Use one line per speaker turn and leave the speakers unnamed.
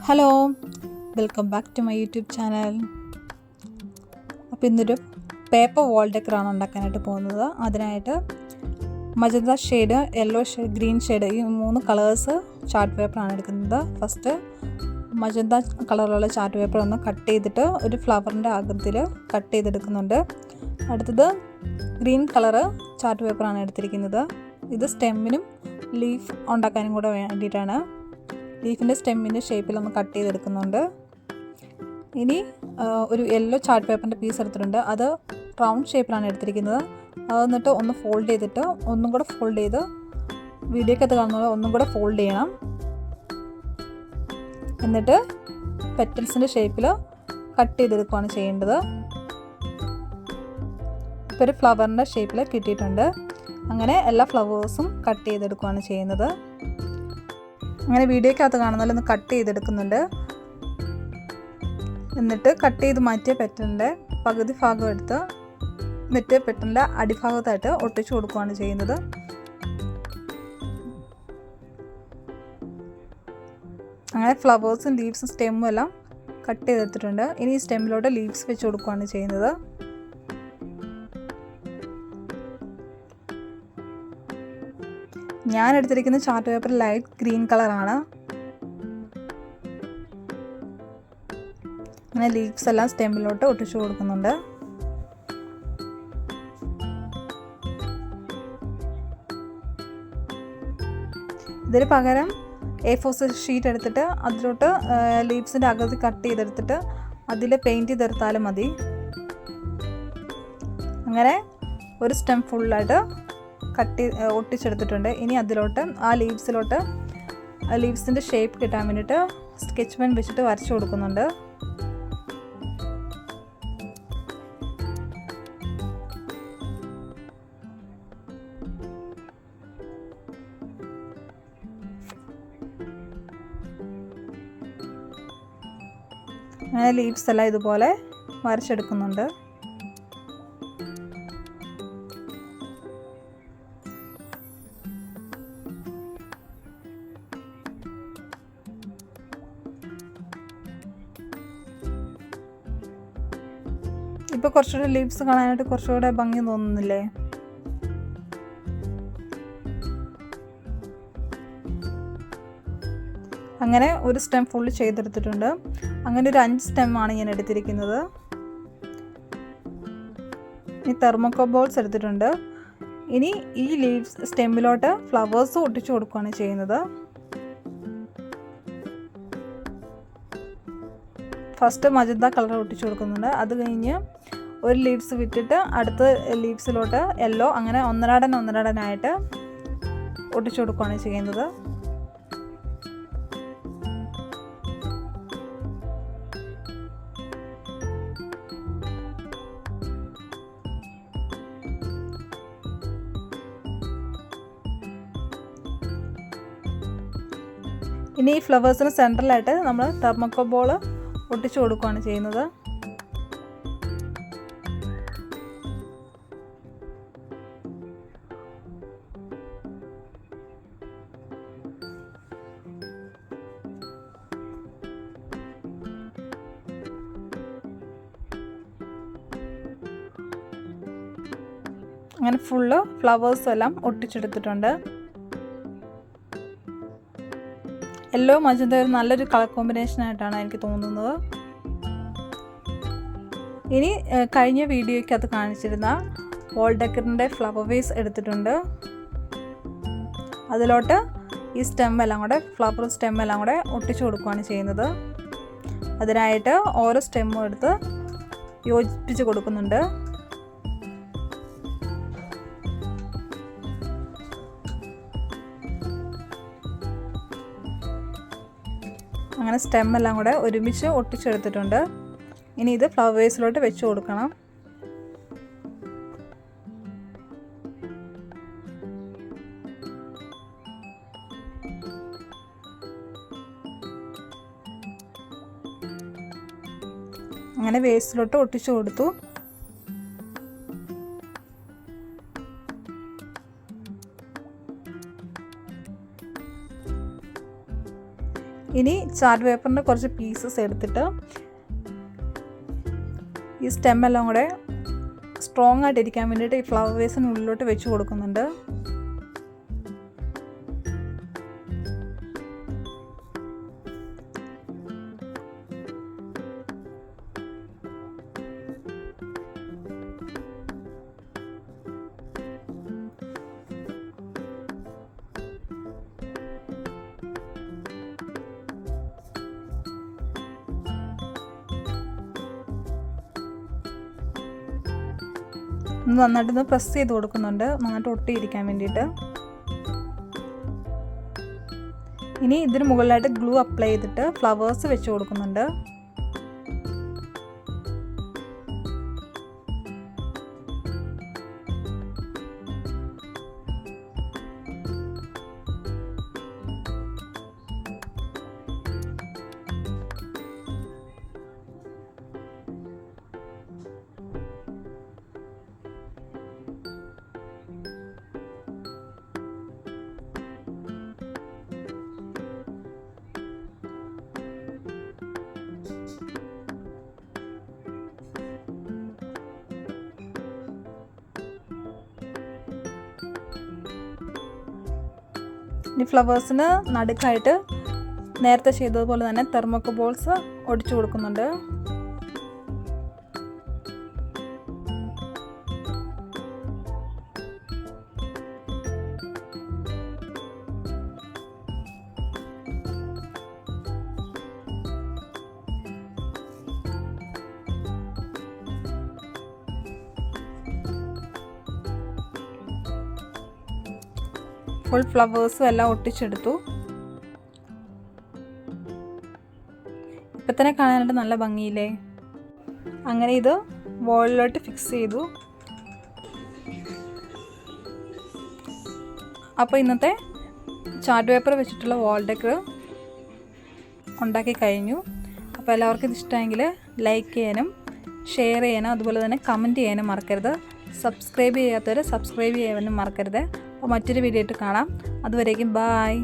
Hello, welcome back to my YouTube channel. അപ്പോൾ ഇന്നൊരു paper wall ഡെക്കറാണ് ഉണ്ടാക്കാനായിട്ട് പോകുന്നത്. അതിനായിട്ട് magenta shade, yellow shade, green shade, ഈ 3 കളേഴ്സ് ചാർട്ട് പേപ്പറാണ് എടുക്കുന്നത്. ഫസ്റ്റ് മജന്ത കളറിലുള്ള ചാർട്ട് പേപ്പർ ഒന്ന് കട്ട് ചെയ്തിട്ട് ഒരു ഫ്ലവറിൻ്റെ ആകൃതിയിൽ കട്ട് ചെയ്തെടുക്കുന്നുണ്ട്. അടുത്തത് ഗ്രീൻ കളറ് ചാർട്ട് പേപ്പറാണ് എടുത്തിരിക്കുന്നത്. ഇത് സ്റ്റെമ്മിനും ലീഫ് ഉണ്ടാക്കാനും കൂടെ വേണ്ടിയിട്ടാണ്. ലീഫിൻ്റെ സ്റ്റെമ്മിൻ്റെ ഷേപ്പിലൊന്ന് കട്ട് ചെയ്തെടുക്കുന്നുണ്ട്. ഇനി ഒരു യെല്ലോ ചാർട്ട് പേപ്പറിൻ്റെ പീസ് എടുത്തിട്ടുണ്ട്. അത് റൗണ്ട് ഷേപ്പിലാണ് എടുത്തിരിക്കുന്നത്. അത് എന്നിട്ട് ഒന്ന് ഫോൾഡ് ചെയ്തിട്ട് ഒന്നും കൂടെ ഫോൾഡ് ചെയ്ത് വീഡിയോക്കകത്ത് കാണുന്നത് ഒന്നും കൂടെ ഫോൾഡ് ചെയ്യണം. എന്നിട്ട് പെറ്റൽസിൻ്റെ ഷേപ്പിൽ കട്ട് ചെയ്തെടുക്കുകയാണ് ചെയ്യേണ്ടത്. ഇപ്പോൾ ഒരു ഫ്ലവറിൻ്റെ ഷേപ്പിൽ കിട്ടിയിട്ടുണ്ട്. അങ്ങനെ എല്ലാ ഫ്ലവേഴ്സും കട്ട് ചെയ്തെടുക്കുകയാണ് ചെയ്യുന്നത്. അങ്ങനെ വീഡിയോക്കകത്ത് കാണുന്നതിൽ ഒന്ന് കട്ട് ചെയ്തെടുക്കുന്നുണ്ട്. എന്നിട്ട് കട്ട് ചെയ്ത് മാറ്റിയ പെറ്റലിൻ്റെ പകുതി ഭാഗം എടുത്ത് മറ്റേ പെറ്റലിൻ്റെ അടിഭാഗത്തായിട്ട് ഒട്ടിച്ചു കൊടുക്കുകയാണ് ചെയ്യുന്നത്. അങ്ങനെ ഫ്ലവേഴ്സും ലീവ്സും സ്റ്റെമ്മും എല്ലാം കട്ട് ചെയ്തെടുത്തിട്ടുണ്ട്. ഇനി ഈ സ്റ്റെമ്മിലോട്ട് ലീവ്സ് വെച്ച് കൊടുക്കുകയാണ് ചെയ്യുന്നത്. ഞാൻ എടുത്തിരിക്കുന്ന ചാർട്ട് പേപ്പർ ലൈറ്റ് ഗ്രീൻ കളറാണ്. അങ്ങനെ ലീവ്സ് എല്ലാം സ്റ്റെമ്മിലോട്ട് ഒട്ടിച്ചു കൊടുക്കുന്നുണ്ട്. ഇതിന് പകരം A4 ഷീറ്റ് എടുത്തിട്ട് അതിലോട്ട് ലീവ്സിൻ്റെ അകത്ത് കട്ട് ചെയ്തെടുത്തിട്ട് അതിൽ പെയിൻറ്റ് ചെയ്തെടുത്താലും മതി. അങ്ങനെ ഒരു സ്റ്റെം ഫുള്ളായിട്ട് ഒട്ടിച്ചെടുത്തിട്ടുണ്ട്. ഇനി അതിലോട്ട് ആ ലീവ്സിൻ്റെ ഷേപ്പ് കിട്ടാൻ വേണ്ടിയിട്ട് സ്കെച്ച് പെൻ വെച്ചിട്ട് വരച്ചു കൊടുക്കുന്നുണ്ട്. അങ്ങനെ ലീവ്സ് എല്ലാം ഇതുപോലെ വരച്ചെടുക്കുന്നുണ്ട്. ഇപ്പോൾ കുറച്ചുകൂടെ ലീവ്സ് കാണാനായിട്ട് കുറച്ചുകൂടെ ഭംഗി തോന്നുന്നില്ലേ? അങ്ങനെ ഒരു സ്റ്റെം ഫുള്ള് ചെയ്തെടുത്തിട്ടുണ്ട്. അങ്ങനെ ഒരു 5 സ്റ്റെമ്മാണ് ഞാൻ എടുത്തിരിക്കുന്നത്. ഇനി തെർമോക്കോൾ ബോൾസ് എടുത്തിട്ടുണ്ട്. ഇനി ഈ ലീവ്സ് സ്റ്റെമ്മിലോട്ട് ഫ്ലവേഴ്സ് ഒട്ടിച്ചു കൊടുക്കുകയാണ് ചെയ്യുന്നത്. ഫസ്റ്റ് മജന്ത കളർ ഒട്ടിച്ചു കൊടുക്കുന്നുണ്ട്. അത് കഴിഞ്ഞ് ഒരു ലീവ്സ് വിട്ടിട്ട് അടുത്ത ലീവ്സിലോട്ട് യെല്ലോ, അങ്ങനെ ഒന്നരാടനായിട്ട് ഒട്ടിച്ചു കൊടുക്കുകയാണ് ചെയ്യുന്നത്. ഇനി ഈ ഫ്ലവേഴ്സിന് സെൻട്രലായിട്ട് നമ്മൾ തെർമോക്കോൾ ബോൾ ഒട്ടിച്ചു കൊടുക്കുകയാണ് ചെയ്യുന്നത്. അങ്ങനെ ഫുള്ള് ഫ്ലവേഴ്സും എല്ലാം ഒട്ടിച്ചെടുത്തിട്ടുണ്ട്. യെല്ലോ മജന്ത ഒരു നല്ലൊരു കളർ കോമ്പിനേഷൻ ആയിട്ടാണ് എനിക്ക് തോന്നുന്നത്. ഇനി കഴിഞ്ഞ വീഡിയോയ്ക്കകത്ത് കാണിച്ചിരുന്ന വാൾ ഡെക്കറിൻ്റെ ഫ്ലവർ വേസ് എടുത്തിട്ടുണ്ട്. അതിലോട്ട് ഈ ഫ്ലവർ സ്റ്റെമ്മെല്ലാം കൂടെ ഒട്ടിച്ചു കൊടുക്കുകയാണ് ചെയ്യുന്നത്. അതിനായിട്ട് ഓരോ സ്റ്റെമ്മും എടുത്ത് യോജിപ്പിച്ച് കൊടുക്കുന്നുണ്ട്. അങ്ങനെ സ്റ്റെമ്മെല്ലാം കൂടെ ഒരുമിച്ച് ഒട്ടിച്ചെടുത്തിട്ടുണ്ട്. ഇനി ഇത് ഫ്ലവേഴ്സിലോട്ട് വെച്ച് കൊടുക്കണം. അങ്ങനെ വേസിലോട്ട് ഒട്ടിച്ചു കൊടുത്തു. ഇനി ചാർട്ട് പേപ്പറിൻ്റെ കുറച്ച് പീസസ് എടുത്തിട്ട് ഈ സ്റ്റെം എല്ലാം കൂടെ സ്ട്രോങ് ആയിട്ട് ഇരിക്കാൻ വേണ്ടിയിട്ട് ഈ ഫ്ലവർ വേസിന് ഉള്ളിലോട്ട് വെച്ച് കൊടുക്കുന്നുണ്ട്. നന്നായിട്ടൊന്ന് പ്രസ് ചെയ്ത് കൊടുക്കുന്നുണ്ട്, നന്നായിട്ട് ഒട്ടിയിരിക്കാൻ വേണ്ടിയിട്ട്. ഇനി ഇതിന് മുകളിലായിട്ട് ഗ്ലൂ അപ്ലൈ ചെയ്തിട്ട് ഫ്ലവേഴ്സ് വെച്ച് കൊടുക്കുന്നുണ്ട്. ഈ ഫ്ലവേഴ്സിന് നടുക്കായിട്ട് നേരത്തെ ചെയ്തതുപോലെ തന്നെ തെർമോക്കോ ബോൾസ് ഒടിച്ചു കൊടുക്കുന്നുണ്ട്. ഫുൾ ഫ്ലവേഴ്സും എല്ലാം ഒട്ടിച്ചെടുത്തു. ഇപ്പം തന്നെ കാണാനായിട്ട് നല്ല ഭംഗിയില്ലേ. അങ്ങനെ ഇത് വോളിലോട്ട് ഫിക്സ് ചെയ്തു. അപ്പോൾ ഇന്നത്തെ ചാർട്ട് പേപ്പർ വെച്ചിട്ടുള്ള വാൾ ഡെക്കർ ഉണ്ടാക്കി കഴിഞ്ഞു. അപ്പോൾ എല്ലാവർക്കും ഇത് ഇഷ്ടമെങ്കിൽ ലൈക്ക് ചെയ്യാനും ഷെയർ ചെയ്യാനും അതുപോലെ തന്നെ കമൻറ്റ് ചെയ്യാനും മറക്കരുത്. സബ്സ്ക്രൈബ് ചെയ്യാത്തവർ സബ്സ്ക്രൈബ് ചെയ്യാനും മറക്കരുത്. അപ്പോൾ മറ്റൊരു വീഡിയോ ആയിട്ട് കാണാം. അതുവരേക്കും ബായ്.